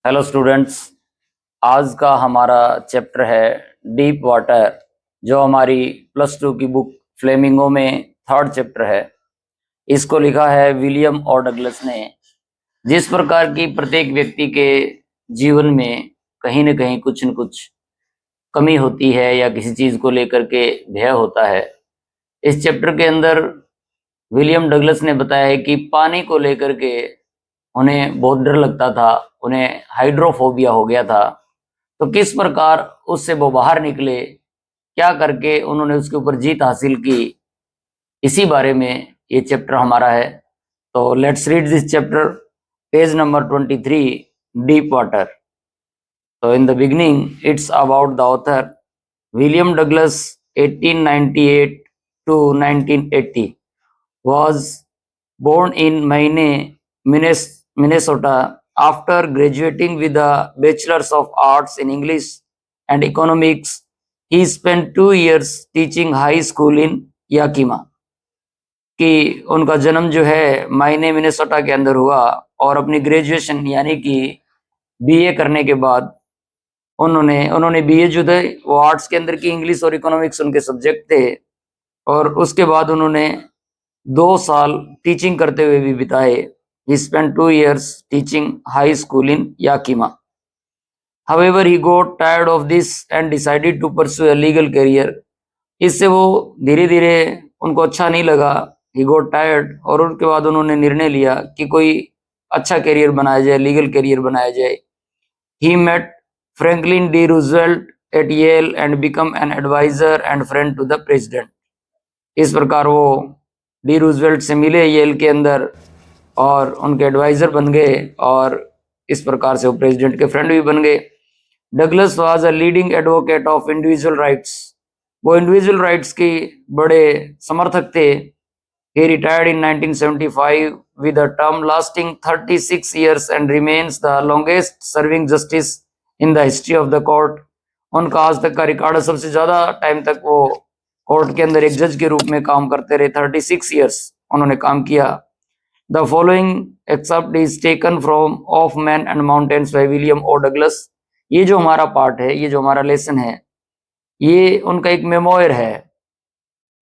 Hello students, आज का हमारा चैप्टर है डीप वाटर, जो हमारी +2 की बुक फ्लेमिंगो में थर्ड चैप्टर है। इसको लिखा है विलियम और डगलस ने। जिस प्रकार की प्रत्येक व्यक्ति के जीवन में कहीं न कहीं कुछ न कुछ कमी होती है या किसी चीज़ को लेकर के भय होता है, इस चैप्टर के अंदर विलियम डगलस ने बताया है कि पानी को लेकर के उन्हें बहुत डर लगता था, उन्हें हाइड्रोफोबिया हो गया था। तो किस प्रकार उससे वो बाहर निकले, क्या करके उन्होंने उसके ऊपर जीत हासिल की, इसी बारे में ये चैप्टर हमारा है। तो let's read this chapter, page number 23, deep water. तो in the beginning it's about the author William Douglas 1898 to 1980 was born in Maine, Minnesota. After graduating with a Bachelor's of Arts in English and Economics, he spent 2 years teaching high school in Yakima. कि उनका जन्म जो है मायने Minnesota के अंदर हुआ और अपनी ग्रेजुएशन यानी कि बीए करने के बाद उन्होंने बीए जो थे वो आर्ट्स के अंदर की इंग्लिश और इकोनॉमिक्स उनके सब्जेक्ट थे, और उसके बाद उन्होंने 2 साल टीचिंग करते हुए भी बिताए। He spent 2 years teaching high school in Yakima. However, he got tired of this and decided to pursue a legal career. इससे वो धीरे धीरे उनको अच्छा नहीं लगा, he got tired, और उसके बाद उन्होंने निर्णय लिया कि कोई अच्छा करियर बनाया जाए, लीगल करियर बनाया जाए। He met Franklin D. Roosevelt at Yale and become an advisor and friend to the president. इस प्रकार वो डी रूजवेल्ट से मिले येल के अंदर और उनके एडवाइजर बन गए, और इस प्रकार से वो प्रेसिडेंट के फ्रेंड भी बन गए। Douglas was a leading advocate of individual rights. वो इंडिविजुअल राइट्स के बड़े समर्थक थे। ही retired in 1975 with a term lasting 36 years and remains the longest serving justice in the history of the court. उनका आज तक का रिकॉर्ड है, सबसे ज्यादा टाइम तक वो कोर्ट के अंदर एक जज के रूप में काम करते रहे। 36 इयर्स उन्होंने काम किया। The following except is taken from of man and mountains by William O Douglas. ये जो हमारा पार्ट है, ये जो हमारा लेसन है, ये उनका एक मेमोयर है,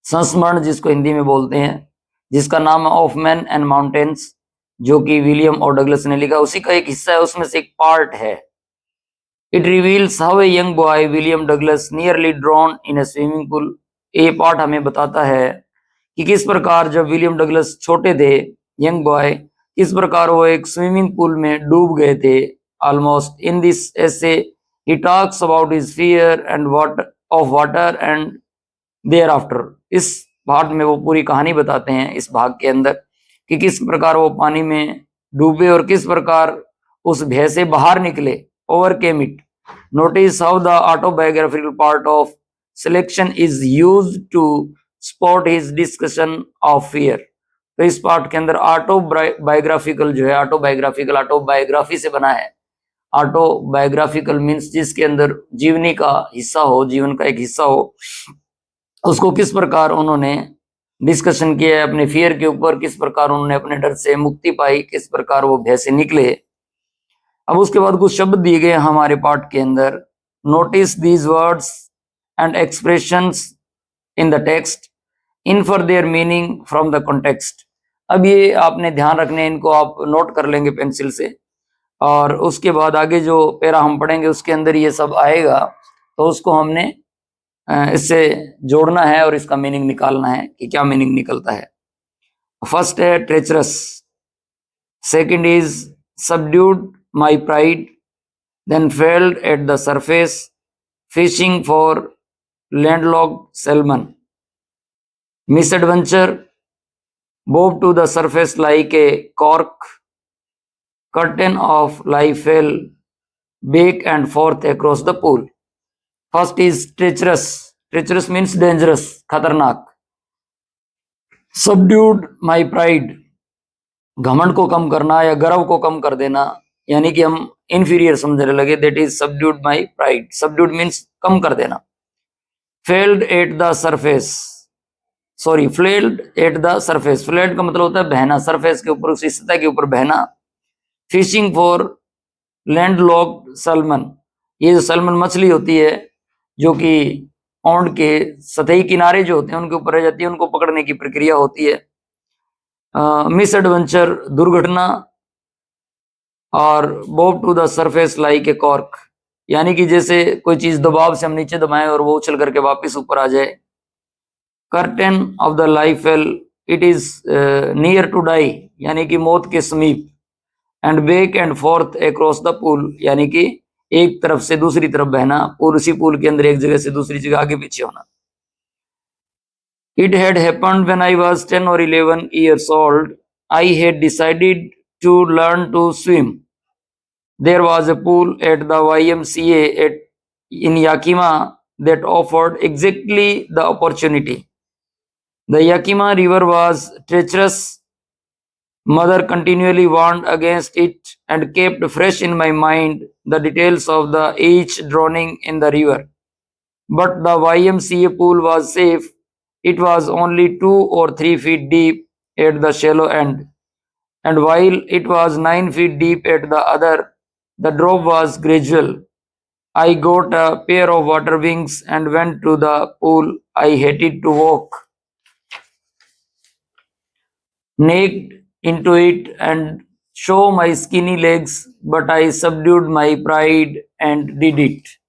संस्मरण जिसको हिंदी में बोलते हैं, जिसका नाम है ऑफ मैन एंड माउंटेन्स, जो कि विलियम और डगलस ने लिखा। उसी का एक हिस्सा है, उसमें से एक पार्ट है। It reveals how a young boy William Douglas nearly drawn in A swimming pool. ये पार्ट हमें बताता है कि किस प्रकार जब विलियम डगलस छोटे थे, यंग बॉय, किस प्रकार वो एक स्विमिंग पूल में डूब गए थे। Almost in this essay he talks about his fear and water and there after. इस भाग में वो पूरी कहानी बताते हैं, इस भाग के अंदर, कि किस प्रकार वो पानी में डूबे और किस प्रकार उस भय से बाहर निकले, overcame it. Notice how the autobiographical part of selection is used to spot his discussion of fear. तो इस पार्ट के अंदर ऑटोबायोग्राफिकल जो है, ऑटोबायोग्राफी से बना है। ऑटोबायोग्राफिकल मीन्स जिसके अंदर जीवनी का हिस्सा हो, जीवन का एक हिस्सा हो, उसको किस प्रकार उन्होंने डिस्कशन किया है अपने फियर के ऊपर, किस प्रकार उन्होंने अपने डर से मुक्ति पाई, किस प्रकार वो भय से निकले। अब उसके बाद कुछ शब्द दिए गए हमारे पाठ के अंदर। Notice these words and expressions in the text, infer their meaning from the context. अब ये आपने ध्यान रखने, इनको आप नोट कर लेंगे पेंसिल से, और उसके बाद आगे जो पैरा हम पढ़ेंगे उसके अंदर ये सब आएगा, तो उसको हमने इससे जोड़ना है और इसका मीनिंग निकालना है कि क्या मीनिंग निकलता है। फर्स्ट है treacherous, second is subdued my pride, then failed at the surface, fishing for landlocked salmon, misadventure, bob to the surface like a cork, curtain of life fell back and forth across the pool. First is treacherous. Treacherous means dangerous, खतरनाक। Subdued my pride, घमंड को कम करना या गर्व को कम कर देना, यानी कि हम inferior समझने लगे। That is subdued my pride. Subdued means कम कर देना। Failed at the surface, sorry, flailed at the surface. Flailed का मतलब होता है बहना, surface के ऊपर, उसी सतह के ऊपर बहना। Fishing for land locked salmon, ये जो सैल्मन मछली होती है जो कि पौंड के सतही किनारे जो होते हैं उनके ऊपर रह जाती है, उनको पकड़ने की प्रक्रिया होती है। मिस एडवेंचर, दुर्घटना। और bob to the surface like a cork, यानी कि जैसे कोई चीज दबाव से हम नीचे दबाएं और वो उछल करके वापस ऊपर आ जाए। Curtain of the life fell, it is near to die, यानी कि मौत के समीप। And back and forth across the pool, यानी कि एक तरफ से दूसरी तरफ बहना, और उसी पूल के अंदर एक जगह से दूसरी जगह आगे पीछे होना। It had happened when I was 10 or 11 years old. I had decided to learn to swim. There was a pool at the YMCA in Yakima that offered exactly the opportunity. The Yakima River was treacherous. Mother continually warned against it and kept fresh in my mind the details of the each drowning in the river. But the YMCA pool was safe. It was only 2 or 3 feet deep at the shallow end, and while it was 9 feet deep at the other, the drop was gradual. I got a pair of water wings and went to the pool. I hated to walk naked into it and show my skinny legs, but I subdued my pride and did it.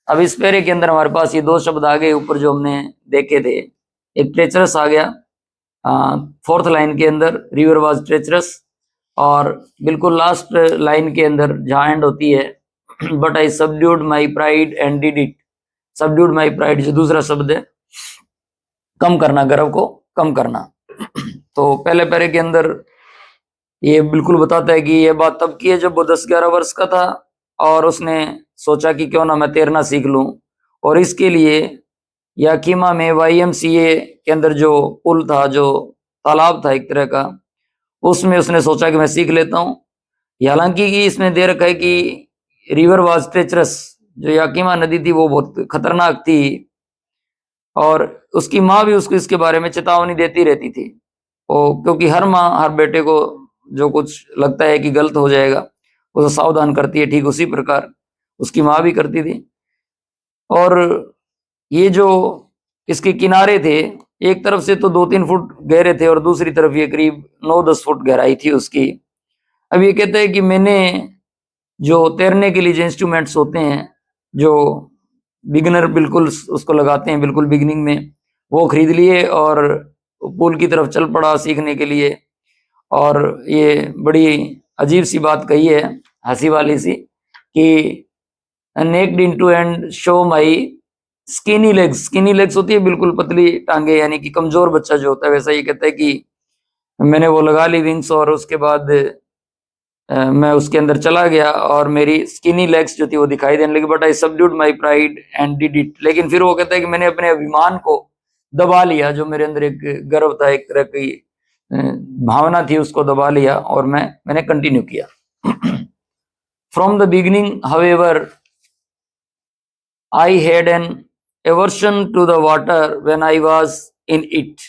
अब इस पैरे के अंदर हमारे पास ये दो शब्द आ गए ऊपर जो हमने देखे थे। एक ट्रेचरस आ गया फोर्थ लाइन के अंदर, रिवर वाज ट्रेचरस, और बिल्कुल लास्ट लाइन के अंदर जहाँ एंड होती है, but I subdued my pride and did it. Subdued my pride जो दूसरा शब्द है, कम करना, गर्व को कम करना। तो पहले पैरे के अंदर ये बिल्कुल बताता है कि ये बात तब की है जब वो 10-11 वर्ष का था और उसने सोचा कि क्यों ना मैं तैरना सीख लूं, और इसके लिए याकीमा में YMCA के अंदर जो पुल था, जो तालाब था एक तरह का, उसमें उसने सोचा कि मैं सीख लेता हूं। हालांकि कि इसमें दे रखा है कि रिवर वाज ट्रेचरस, जो याकीमा नदी थी वो बहुत खतरनाक थी, और उसकी माँ भी उसको इसके बारे में चेतावनी देती रहती थी। क्योंकि हर माँ हर बेटे को जो कुछ लगता है कि गलत हो जाएगा उसे सावधान करती है, ठीक उसी प्रकार उसकी माँ भी करती थी। और ये जो इसके किनारे थे, एक तरफ से तो 2-3 फुट गहरे थे और दूसरी तरफ ये करीब 9-10 फुट गहराई थी उसकी। अब ये कहते हैं कि मैंने जो तैरने के लिए जो इंस्ट्रूमेंट्स होते हैं, जो बिगिनर बिल्कुल उसको लगाते हैं बिल्कुल बिगिनिंग में, वो खरीद लिए और पूल की तरफ चल पड़ा सीखने के लिए। और ये बड़ी अजीब सी बात कही है, हंसी वाली सी, कि naked into and show my skinny legs. Skinny legs होती है बिल्कुल पतली टांगे, यानी कि कमजोर बच्चा जो होता है, वैसा ये कहता है कि मैंने वो लगा ली विंग्स, और उसके बाद मैं उसके अंदर चला गया और मेरी स्किनी लेग्स जो थी वो दिखाई देने लगी। But I subdued my pride and did it, लेकिन फिर वो कहता है कि मैंने अपने अभिमान को दबा लिया, जो मेरे अंदर एक गर्व था, एक तरह की भावना थी, उसको दबा लिया और मैंने कंटिन्यू किया। From the beginning however I had an aversion to the water when I was in it.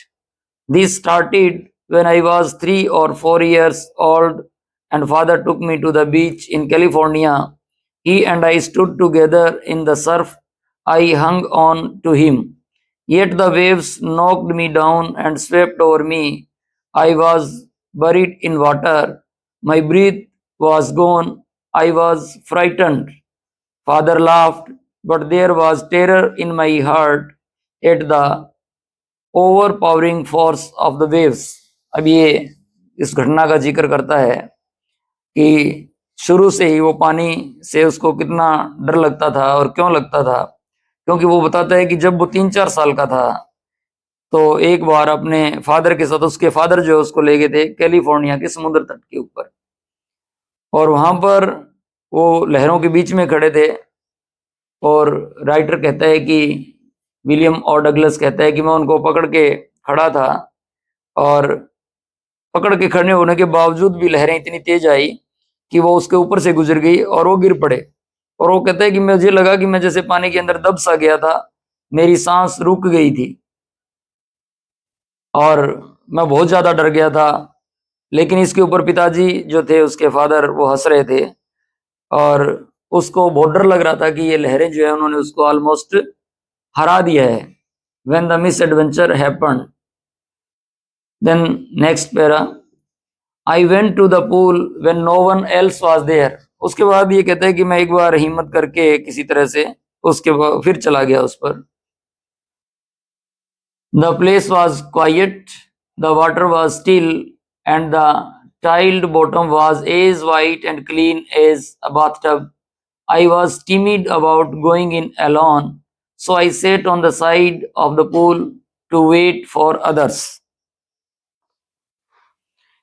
This started when I was 3 or 4 years old and father took me to the beach in California. He and I stood together in the surf. I hung on to him. Yet the waves knocked me down and swept over me. I was buried in water. My breath was gone. I was frightened. Father laughed, but there was terror in my heart at the overpowering force of the waves. अब ये इस घटना का जिक्र करता है कि शुरू से ही वो पानी से उसको कितना डर लगता था, और क्यों लगता था, क्योंकि वो बताता है कि जब वो 3-4 साल का था तो एक बार अपने फादर के साथ, उसके फादर जो उसको ले गए थे कैलिफोर्निया के समुद्र तट के ऊपर, और वहां पर वो लहरों के बीच में खड़े थे, और राइटर कहता है कि विलियम और डगलस कहता है कि मैं उनको पकड़ के खड़ा था, और पकड़ के खड़े होने के बावजूद भी लहरें इतनी तेज आई कि वो उसके ऊपर से गुजर गई और वो गिर पड़े। और वो कहता है कि मुझे लगा कि मैं जैसे पानी के अंदर दब सा गया था, मेरी सांस रुक गई थी और मैं बहुत ज्यादा डर गया था। लेकिन इसके ऊपर पिताजी जो थे, उसके फादर, वो हंस रहे थे और उसको बहुत डर लग रहा था कि ये लहरें जो है उन्होंने उसको ऑलमोस्ट हरा दिया है। When the misadventure happened, then next para, I went to the pool when no one else was there. उसके बाद ये कहता है कि मैं एक बार हिम्मत करके किसी तरह से उसके बाद फिर चला गया उस पर। The place was quiet, the water was still, and the tiled bottom was as white and clean as a bathtub. I was timid about going in alone, so I sat on the side of the pool to wait for others.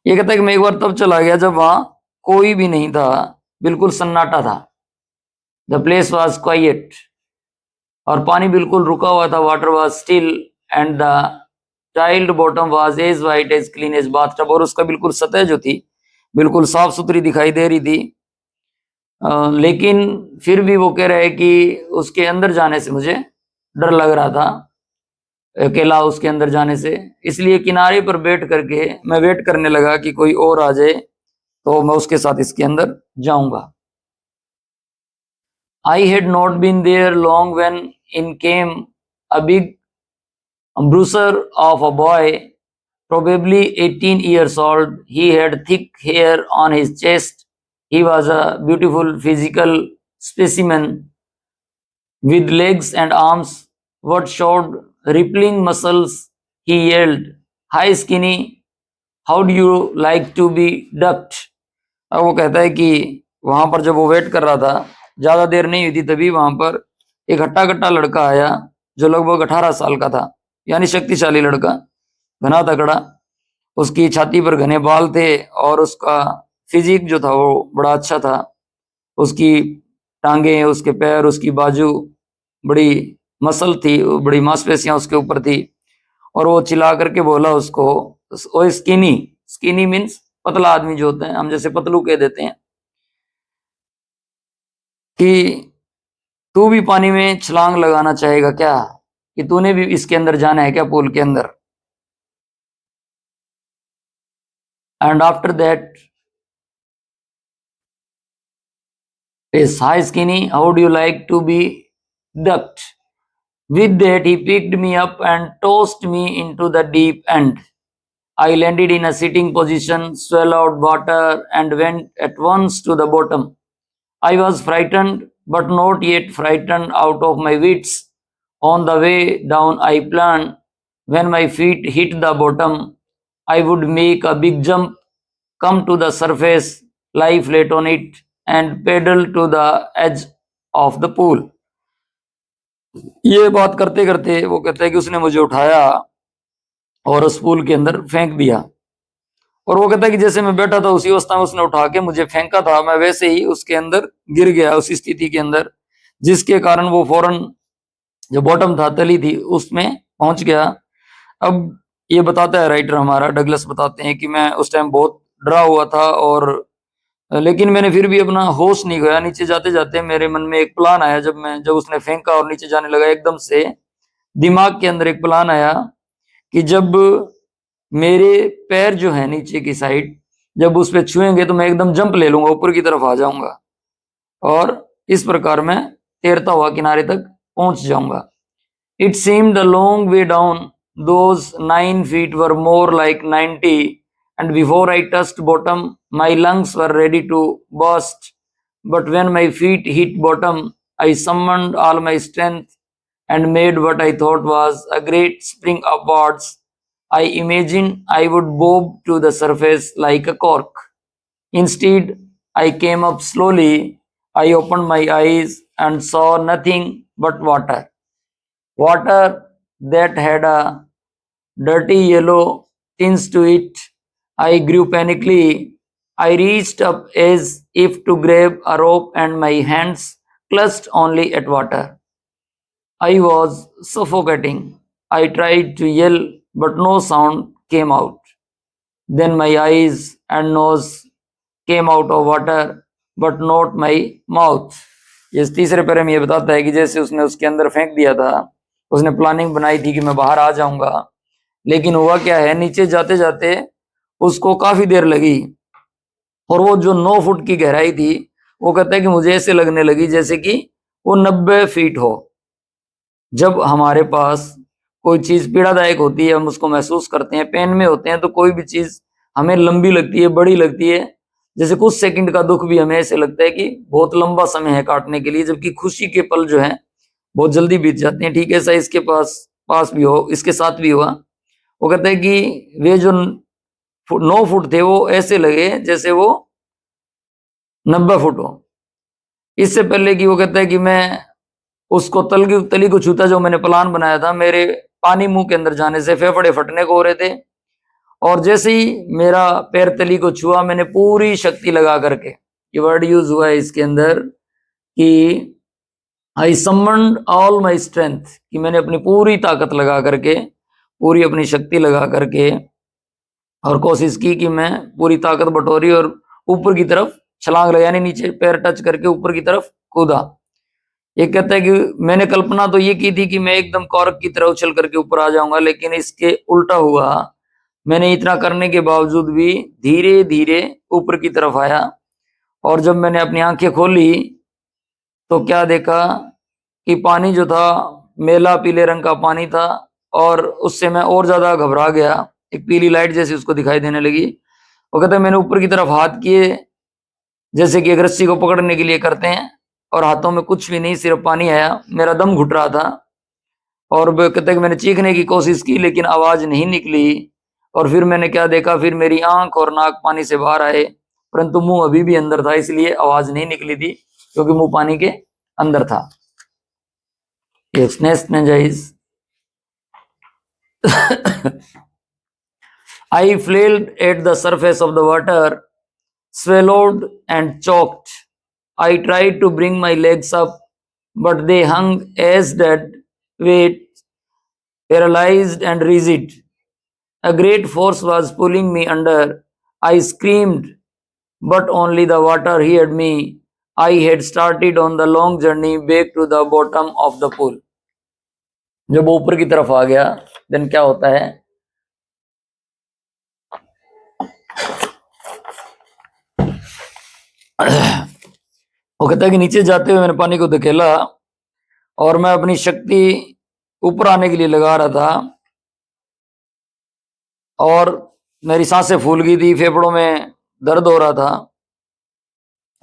ये कहता है कि मैं एक बार तब चला गया जब वहां कोई भी नहीं था, बिल्कुल सन्नाटा था। द प्लेस वॉज क्वाइट, और पानी बिल्कुल रुका हुआ था। Water was still and the tiled bottom was as white as clean as bathtub, और उसका बिल्कुल सतह जो थी बिल्कुल साफ सुथरी दिखाई दे रही थी। लेकिन फिर भी वो कह रहा है कि उसके अंदर जाने से मुझे डर लग रहा था, अकेला उसके अंदर जाने से, इसलिए किनारे पर बैठ करके मैं वेट करने लगा कि कोई और आ जाए तो मैं उसके साथ इसके अंदर जाऊंगा। I had not been there long when in came a big bruiser of a boy, probably 18 years old. He had thick hair on his chest. He was a beautiful physical specimen with legs and arms what showed rippling muscles. He yelled, "Hi skinny, how do you like to be ducked?" अब वो कहता है कि वहां पर जब वो wait कर रहा था, ज्यादा देर नहीं हुई थी, तभी वहां पर एक हट्टा कट्टा लड़का आया जो लगभग 18 साल का था, यानी शक्तिशाली लड़का, घना तकड़ा। उसकी छाती पर घने बाल थे और उसका फिजिक जो था वो बड़ा अच्छा था। उसकी टांगे, उसके पैर, उसकी बाजू बड़ी मसल थी, बड़ी मांसपेशियां उसके ऊपर थी। और वो चिल्ला करके बोला उसको, ओ स्किनी, स्किनी मीन्स पतला आदमी जो होते हैं, हम जैसे पतलू कह देते हैं, कि तू भी पानी में छलांग लगाना चाहेगा क्या, कि तूने भी इसके अंदर जाना है क्या, पूल के अंदर। And after that is high skinny, how do you like to be ducked. With that, he picked me up and tossed me into the deep end. I landed in a sitting position, swallowed water, and went at once to the bottom. I was frightened, but not yet frightened out of my wits. On the way down, I planned when my feet hit the bottom, I would make a big jump, come to the surface, lie flat on it, and paddle to the edge of the pool. ये बात करते करते वो कहता है कि उसने मुझे उठाया और उस पूल के अंदर फेंक दिया। और वो कहता है कि जैसे मैं बैठा था उसी अवस्था में उसने उठा के मुझे फेंका था, मैं वैसे ही उसके अंदर गिर गया, उस स्थिति के अंदर, जिसके कारण वो फौरन जो बॉटम था, तली थी, उसमें पहुंच गया। अब ये बताता है राइटर हमारा डगलस, बताते हैं कि मैं उस टाइम बहुत डरा हुआ था, और लेकिन मैंने फिर भी अपना होश नहीं खोया। नीचे जाते जाते मेरे मन में एक प्लान आया, जब उसने फेंका और नीचे जाने लगा, एकदम से दिमाग के अंदर एक प्लान आया कि जब मेरे पैर जो है नीचे की साइड जब उस पर छुएंगे तो मैं एकदम जंप ले लूंगा, ऊपर की तरफ आ जाऊंगा, और इस प्रकार मैं तैरता हुआ किनारे तक पहुंच जाऊंगा। It seemed a long way down, those 9 feet were more like 90, and before I touched bottom my lungs were ready to burst, but when my feet hit bottom I summoned all my strength and made what I thought was a great spring upwards. I imagined I would bob to the surface like a cork. Instead, I came up slowly. I opened my eyes and saw nothing but water. Water that had a dirty yellow tinge to it. I grew panically. I reached up as if to grab a rope, and my hands clutched only at water. I was suffocating. I tried to yell, but no sound came out. Then my eyes and nose came out of water, but not my mouth. ये तीसरे पैरे में ये बताता है कि जैसे उसने उसके अंदर फेंक दिया था, उसने प्लानिंग बनाई थी कि मैं बाहर आ जाऊंगा, लेकिन हुआ क्या है, नीचे जाते जाते उसको काफी देर लगी, और वो जो 9 फुट की गहराई थी वो कहता है कि मुझे ऐसे लगने लगी जैसे कि वो 90 फीट हो। जब हमारे पास कोई चीज पीड़ादायक होती है, हम उसको महसूस करते हैं, पेन में होते हैं, तो कोई भी चीज हमें लंबी लगती है, बड़ी लगती है। जैसे कुछ सेकंड का दुख भी हमें ऐसे लगता है कि बहुत लंबा समय है काटने के लिए, जबकि खुशी के पल जो है बहुत जल्दी बीत जाते हैं। ठीक है, ऐसा इसके पास भी हो, इसके साथ भी हुआ। वो कहते हैं कि वे जो 9 फुट थे वो ऐसे लगे जैसे वो 90 फुट हो। इससे पहले कि वो कहता है कि मैं उसको तली को छूता, जो मैंने प्लान बनाया था, मेरे पानी मुंह के अंदर जाने से फेफड़े फटने को हो रहे थे। और जैसे ही मेरा पैर तली को छुआ, मैंने पूरी शक्ति लगा करके, ये वर्ड यूज हुआ है इसके अंदर कि आई समन्ड ऑल माई स्ट्रेंथ, कि मैंने अपनी पूरी ताकत लगा करके, पूरी अपनी शक्ति लगा करके और कोशिश की कि मैं पूरी ताकत बटोरी और ऊपर की तरफ छलांग लगा, यानी नीचे पैर टच करके ऊपर की तरफ कूदा। ये कहता है कि मैंने कल्पना तो ये की थी कि मैं एकदम कॉर्क की तरह उछल करके ऊपर आ जाऊंगा, लेकिन इसके उल्टा हुआ। मैंने इतना करने के बावजूद भी धीरे धीरे ऊपर की तरफ आया, और जब मैंने अपनी आंखें खोली तो क्या देखा कि पानी जो था मेला पीले रंग का पानी था, और उससे मैं और ज्यादा घबरा गया। एक पीली लाइट जैसी उसको दिखाई देने लगी। वो कहते हैं मैंने ऊपर की तरफ हाथ किए, जैसे कि एक रस्सी को पकड़ने के लिए करते हैं, और हाथों में कुछ भी नहीं, सिर्फ पानी आया। मेरा दम घुट रहा था, और वो कहते हैं कि मैंने चीखने की कोशिश की लेकिन आवाज नहीं निकली। और फिर मैंने क्या देखा, फिर मेरी आंख और नाक पानी से बाहर आए, परंतु मुंह अभी भी अंदर था, इसलिए आवाज नहीं निकली थी, क्योंकि मुंह पानी के अंदर था। नेक्स्ट नेजाइज I flailed at the surface of the water, swallowed and choked. I tried to bring my legs up, but they hung as dead weight, paralyzed and rigid. A great force was pulling me under. I screamed, but only the water heard me. I had started on the long journey back to the bottom of the pool. जब वो ऊपर की तरफ आ गया, then क्या होता है, वो कहता है कि नीचे जाते हुए मैंने पानी को धकेला, और मैं अपनी शक्ति ऊपर आने के लिए लगा रहा था, और मेरी सांसें फूल गई थी, फेफड़ों में दर्द हो रहा था,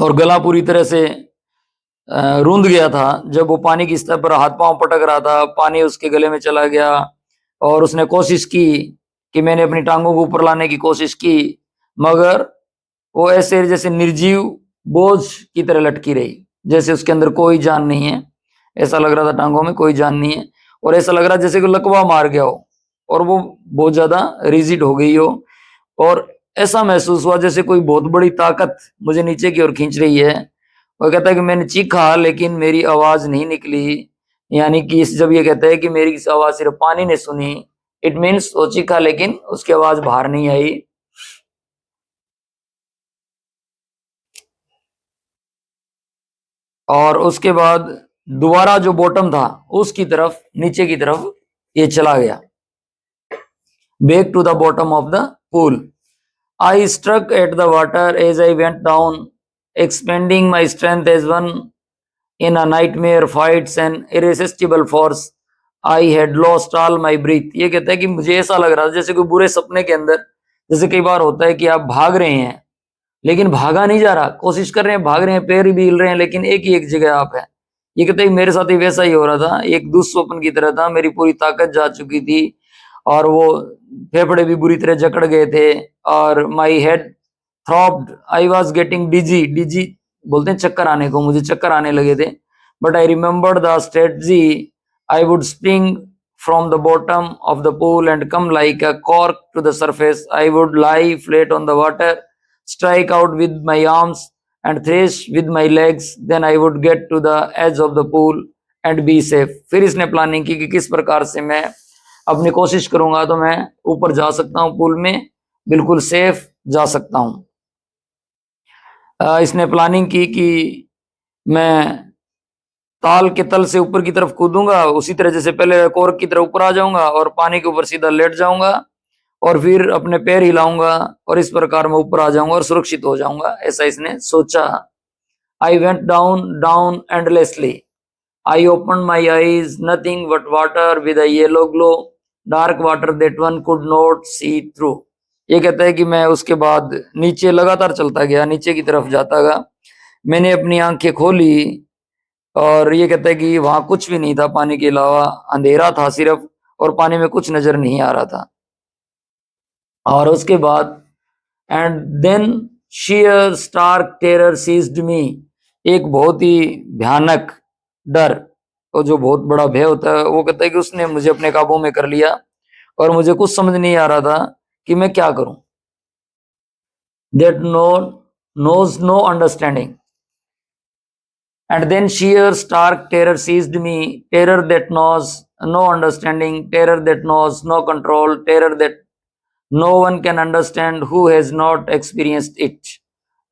और गला पूरी तरह से रूंध गया था। जब वो पानी की सतह पर हाथ पांव पटक रहा था, पानी उसके गले में चला गया, और उसने कोशिश की कि मैंने अपनी टांगों को ऊपर लाने की कोशिश की, मगर वो ऐसे जैसे निर्जीव बोझ की तरह लटकी रही, जैसे उसके अंदर कोई जान नहीं है। ऐसा लग रहा था टांगों में कोई जान नहीं है, और ऐसा लग रहा जैसे कोई लकवा मार गया हो, और वो बहुत ज्यादा रिजिड हो गई हो, और ऐसा महसूस हुआ जैसे कोई बहुत बड़ी ताकत मुझे नीचे की ओर खींच रही है। वो कहता है कि मैंने चीखा लेकिन मेरी आवाज नहीं निकली, यानी कि जब ये कहता है कि मेरी आवाज सिर्फ पानी ने सुनी, इट मीन्स वो चीखा लेकिन उसकी आवाज बाहर नहीं आई। और उसके बाद दोबारा जो बॉटम था उसकी तरफ, नीचे की तरफ ये चला गया, back to the bottom of the pool. I struck at the water as I went down, expending my strength as one in a nightmare fights an irresistible force. I had lost all my breath. ये कहता है कि मुझे ऐसा लग रहा था जैसे कोई बुरे सपने के अंदर, जैसे कई बार होता है कि आप भाग रहे हैं लेकिन भागा नहीं जा रहा, कोशिश कर रहे हैं, भाग रहे हैं, पैर भी हिल रहे हैं, लेकिन एक ही एक जगह आप है। ये कहते हैं मेरे साथ ही वैसा ही हो रहा था, एक दुस्वप्न की तरह था, मेरी पूरी ताकत जा चुकी थी, और वो फेफड़े भी बुरी तरह जकड़ गए थे, और my head throbbed, I was getting dizzy, dizzy बोलते हैं चक्कर आने को, मुझे चक्कर आने लगे थे। But I remembered the strategy, I would spring from the bottom of the pool and come like a cork to the surface. I would lie flat on the water, strike out with my arms and thrash with my legs. Then I would get to the edge of the pool and be safe. फिर इसने planning की कि किस प्रकार से मैं अपनी कोशिश करूंगा तो मैं ऊपर जा सकता हूँ, पूल में बिल्कुल सेफ जा सकता हूँ। इसने प्लानिंग की कि मैं ताल के तल से ऊपर की तरफ कूदूंगा, उसी तरह जैसे पहले कोर्क की तरह ऊपर आ जाऊंगा और पानी के ऊपर सीधा लेट जाऊंगा, और फिर अपने पैर हिलाऊंगा, और इस प्रकार मैं ऊपर आ जाऊंगा और सुरक्षित हो जाऊंगा, ऐसा इसने सोचा। I went down endlessly. I opened my eyes, nothing but water with a yellow glow, dark water that one could not see through. ये कहता है कि मैं उसके बाद नीचे लगातार चलता गया, नीचे की तरफ जाता गया। मैंने अपनी आंखें खोली और ये कहता है कि वहां कुछ भी नहीं था पानी के अलावा, अंधेरा था सिर्फ, और पानी में कुछ नजर नहीं आ रहा था। और उसके बाद and then sheer stark terror seized me, एक बहुत ही भयानक डर, और जो बहुत बड़ा भय होता है, वो कहता है कि उसने मुझे अपने काबू में कर लिया और मुझे कुछ समझ नहीं आ रहा था कि मैं क्या करूं। that no knows no understanding, and then sheer stark terror seized me, terror that knows no understanding, terror that knows no control, terror that no one can understand who has not experienced it.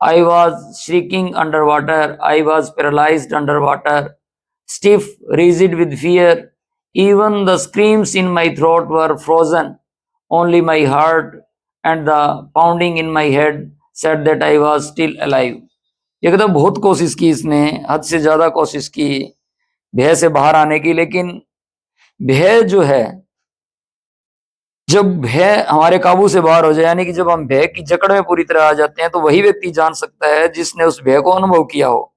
I was shrieking underwater. I was paralyzed underwater, stiff, rigid with fear. Even the screams in my throat were frozen. Only my heart and the pounding in my head said that I was still alive. ये कहता बहुत कोशिश की इसने, हद से ज्यादा कोशिश की भय से बाहर आने की, लेकिन भय जो है, जब भय हमारे काबू से बाहर हो जाए, यानी कि जब हम भय की जकड़ में पूरी तरह आ जाते हैं, तो वही व्यक्ति जान सकता है जिसने उस भय को अनुभव किया हो।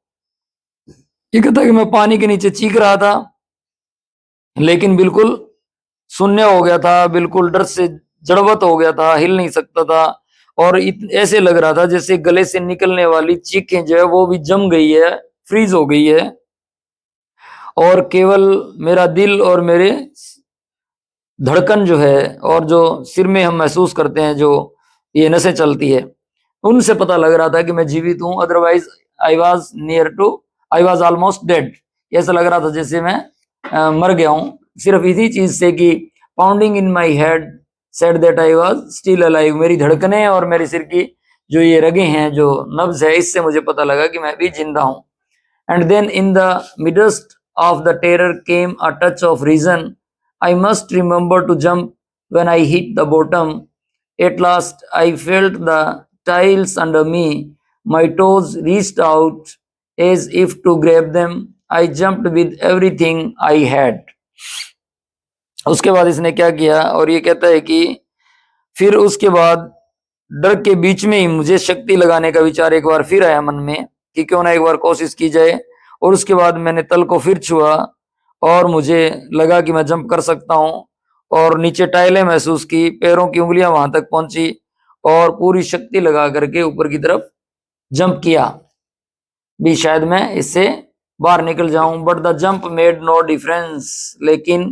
ये कहता है कि मैं पानी के नीचे चीख रहा था, लेकिन बिल्कुल शून्य हो गया था, बिल्कुल डर से जड़वत हो गया था, हिल नहीं सकता था, और ऐसे लग रहा था जैसे गले से निकलने वाली चीखें जो है वो भी जम गई है, फ्रीज हो गई है, और केवल मेरा दिल और मेरे धड़कन जो है, और जो सिर में हम महसूस करते हैं जो ये नसें चलती है, उनसे पता लग रहा था कि मैं जीवित हूं। Otherwise I was almost dead. ऐसा लग रहा था जैसे मैं मर गया हूं, सिर्फ इसी चीज से कि pounding in my head said that I was still alive. मेरी धड़कनें और मेरे सिर की जो ये रगे हैं, जो नब्ज है, इससे मुझे पता लगा कि मैं भी जिंदा हूं। And then in the midst of the terror came a touch of reason. I must remember to jump when I hit the bottom. At last, I felt the tiles under me. My toes reached out as if to grab them. I jumped with everything I had. उसके बाद इसने क्या किया, और ये कहता है कि फिर उसके बाद डर के बीच में ही मुझे शक्ति लगाने का विचार एक बार फिर आया मन में कि क्यों ना एक बार कोशिश की जाए। और उसके बाद मैंने तल को फिर छुआ और मुझे लगा कि मैं जंप कर सकता हूं, और नीचे टाइलें महसूस की, पैरों की उंगलियां वहां तक पहुंची, और पूरी शक्ति लगा करके ऊपर की तरफ जंप किया भी शायद मैं इससे बाहर निकल जाऊं। But the jump made no difference, लेकिन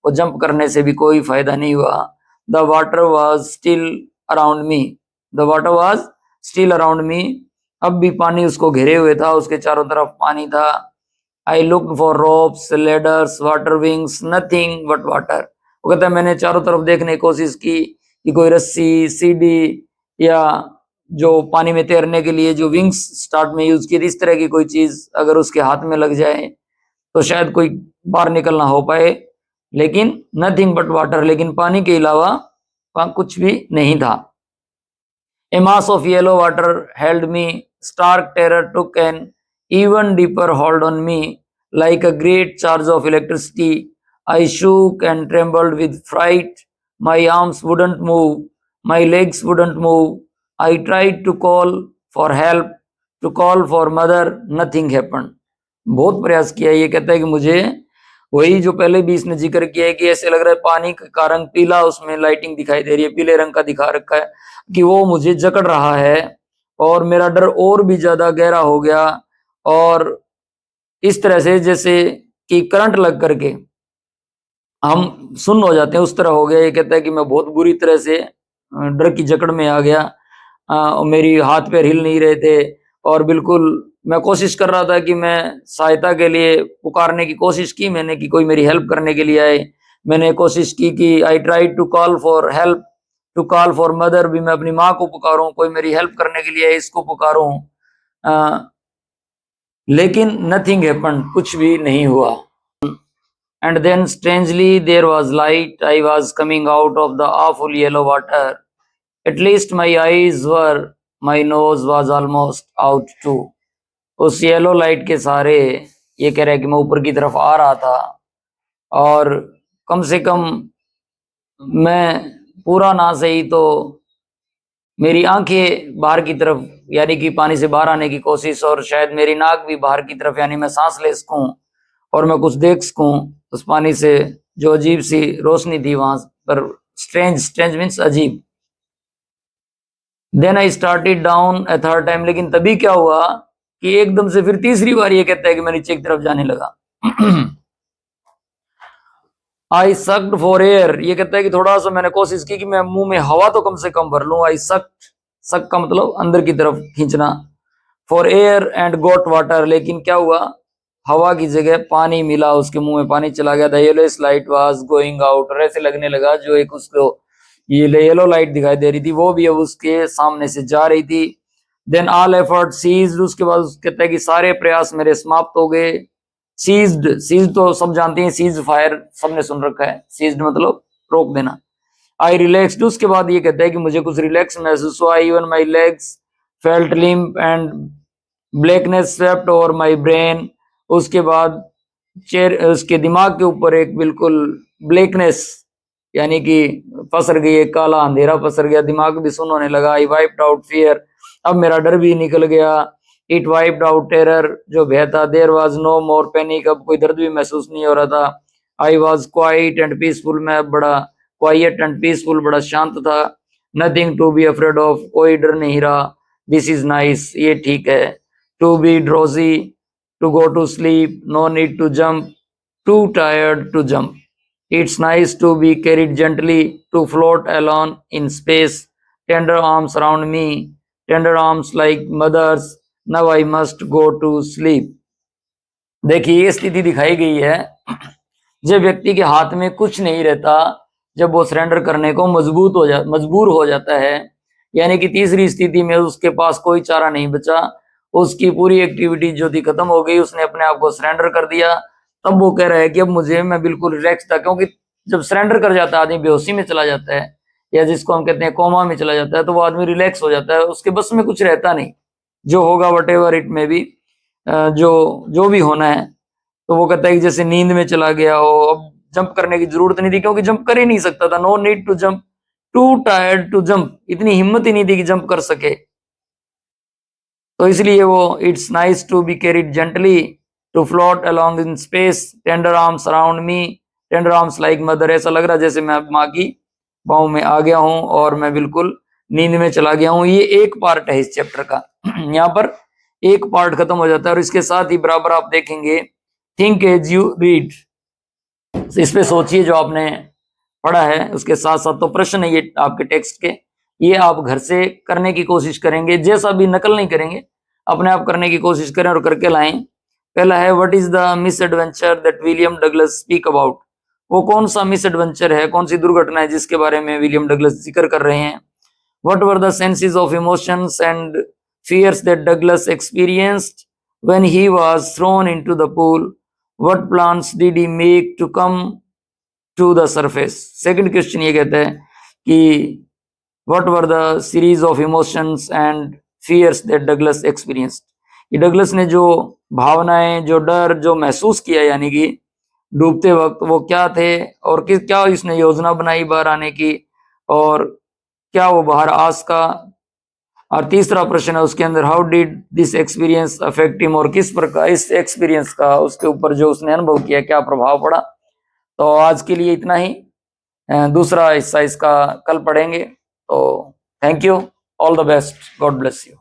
वो जंप करने से भी कोई फायदा नहीं हुआ। The water was still around me, the water was still around me. अब भी पानी उसको घेरे हुए था, उसके चारों तरफ पानी था। I looked for ropes, ladders, water wings, nothing but water. वो कहता है मैंने चारों तरफ देखने की कोशिश की कि कोई रस्सी, सीढ़ी, या जो पानी में तैरने के लिए जो विंग्स स्टार्ट में यूज की थी, इस तरह की कोई चीज अगर उसके हाथ में लग जाए तो शायद कोई बाहर निकलना हो पाए, लेकिन नथिंग बट वाटर, लेकिन पानी के अलावा वहां कुछ भी नहीं था। A mass of yellow water held me. Stark terror took an even deeper hold on me. Like a great charge of electricity, I shook and trembled with fright. My arms wouldn't move. My legs wouldn't move. I tried to call for help, to call for mother. Nothing happened. बहुत प्रयास किया। ये कहता है कि मुझे वही जो पहले भी इसने जिक्र किया है कि ऐसे लग रहा है पानी का रंग पीला, उसमें लाइटिंग दिखाई दे रही है, पीले रंग का दिखा रखा है, कि वो मुझे जकड़ रहा है, और मेरा डर और भी ज्यादा गहरा हो गया, और इस तरह से जैसे कि करंट लग करके हम सुन्न हो जाते हैं, उस तरह हो गया। ये कहता है कि मैं बहुत बुरी तरह से डर की जकड़ में आ गया, और मेरी हाथ पैर हिल नहीं रहे थे, और बिल्कुल मैं कोशिश कर रहा था कि मैं सहायता के लिए पुकारने की कोशिश की मैंने, कि कोई मेरी हेल्प करने के लिए आए। मैंने कोशिश की कि I try to call for help, to call for mother, भी मैं अपनी माँ को पुकारूं, कोई मेरी हेल्प करने के लिए आए, इसको पुकारूं, लेकिन नथिंग हैपेंड, कुछ भी नहीं हुआ। And then strangely there was light. I was coming out of the awful yellow water. At least my eyes were, my nose was almost out too. उस येलो लाइट के सहारे ये कह रहा है कि मैं ऊपर की तरफ आ रहा था, और कम से कम मैं पूरा ना सही तो मेरी आंखें बाहर की तरफ यानी कि पानी से बाहर आने की कोशिश, और शायद मेरी नाक भी बाहर की तरफ यानी मैं सांस ले सकूं और मैं कुछ देख सकूं उस पानी से। जो अजीब सी रोशनी थी वहां पर, स्ट्रेंज, स्ट्रेंज मीन्स अजीब। Then I started down a third time, लेकिन तभी क्या हुआ कि एकदम से फिर तीसरी बार ये कहता है कि मैं नीचे की तरफ जाने लगा। आई सक्ड फॉर एयर, ये कहता है कि थोड़ा सा मैंने कोशिश की कि मैं मुंह में हवा तो कम से कम भर लूं। आई सक्ड, सक का मतलब अंदर की तरफ खींचना, for air and got water, लेकिन क्या हुआ, हवा की जगह पानी मिला, उसके मुंह में पानी चला गया। The yellow light was going out, और ऐसे लगने लगा जो एक उसको ये येलो लाइट दिखाई दे रही थी वो भी अब उसके सामने से जा रही थी। देन ऑल एफर्ट सीज्ड, उसके बाद कहता है कि सारे प्रयास मेरे समाप्त हो गए। सीज्ड, सीज तो सब जानते हैं, सीज फायर सबने सुन रखा है, सीज्ड मतलब रोक देना। आई रिलैक्स्ड, उसके बाद ये कहता है कि मुझे कुछ रिलैक्स महसूस हुआ। Even my legs felt limp and blackness swept over my brain, उसके बाद चेयर उसके दिमाग के ऊपर एक बिल्कुल ब्लैकनेस यानी कि पसर गई, एक काला अंधेरा पसर गया, दिमाग भी सुन्न होने लगा। आई वाइप्ड आउट फियर, अब मेरा डर भी निकल गया। इट वाइप्ड आउट टेरर, जो भय था। There was no more panic, अब कोई दर्द भी महसूस नहीं हो रहा था। I was quiet and peaceful, मैं बड़ा क्वाइट एंड पीसफुल, बड़ा शांत था। Nothing to be afraid of, कोई डर नहीं रहा। दिस इज नाइस, ये ठीक है। To be drowsy, to go to sleep, no need to jump, too tired to jump. It's nice to be carried gently, to float alone in space. Tender arms around me, tender arms like mothers. Now I must go to sleep. देखिए ये स्थिति दिखाई गई है जब व्यक्ति के हाथ में कुछ नहीं रहता, जब वो सरेंडर करने को मजबूर हो जाता है, यानी कि तीसरी स्थिति में उसके पास कोई चारा नहीं बचा, उसकी पूरी एक्टिविटी जो थी खत्म हो गई, उसने अपने आप को सरेंडर कर दिया। तब वो कह रहा है कि अब मैं बिल्कुल रिलैक्स था, क्योंकि जब सरेंडर कर जाता है आदमी बेहोशी में चला जाता है, या जिसको हम कहते हैं कोमा में चला जाता है, तो वो आदमी रिलैक्स हो जाता है, उसके बस में कुछ रहता नहीं, जो होगा वट एवर इट में भी, जो भी होना है। तो वो कहता है कि जैसे नींद में चला गया हो, अब जंप करने की जरूरत नहीं थी क्योंकि जंप कर ही नहीं सकता था। No need to jump, too tired to jump, इतनी हिम्मत ही नहीं थी कि जंप कर सके। तो इसलिए वो it's nice to be carried gently, to float along in space, tender arms around me, tender arms like mother, ऐसा लग रहा जैसे मैं माँ की बाहों में आ गया हूं और मैं बिल्कुल नींद में चला गया हूं। ये एक पार्ट है इस चैप्टर का। यहाँ पर एक पार्ट खत्म हो जाता है, और इसके साथ ही बराबर आप देखेंगे थिंक एज यू रीड, इस पे सोचिए जो आपने पढ़ा है उसके साथ साथ। तो प्रश्न है ये आपके टेक्स्ट के, ये आप घर से करने की कोशिश करेंगे, जैसा भी नकल नहीं करेंगे, अपने आप करने की कोशिश करें और करके लाएं। पहला है what is the miss adventure that William Douglas speak about, वो कौन सा मिस एडवेंचर है, कौन सी दुर्घटना है जिसके बारे में विलियम डगलस जिक्र कर रहे हैं। What were the senses of emotions and fears that Douglas experienced when he was thrown into the pool. What plans did he make to come to the surface? Second question ये कहता है कि what were the series of emotions and fears that Douglas experienced? कि Douglas ने जो भावनाएं, जो डर, जो महसूस किया यानी कि डूबते वक्त, वो क्या थे, और क्या इसने योजना बनाई बाहर आने की, और क्या वो बाहर आ सका। और तीसरा प्रश्न है उसके अंदर how did this experience affect him, और किस प्रकार इस एक्सपीरियंस का उसके ऊपर जो उसने अनुभव किया क्या प्रभाव पड़ा। तो आज के लिए इतना ही, दूसरा हिस्सा इसका कल पढ़ेंगे। तो thank you, all the best, God bless you.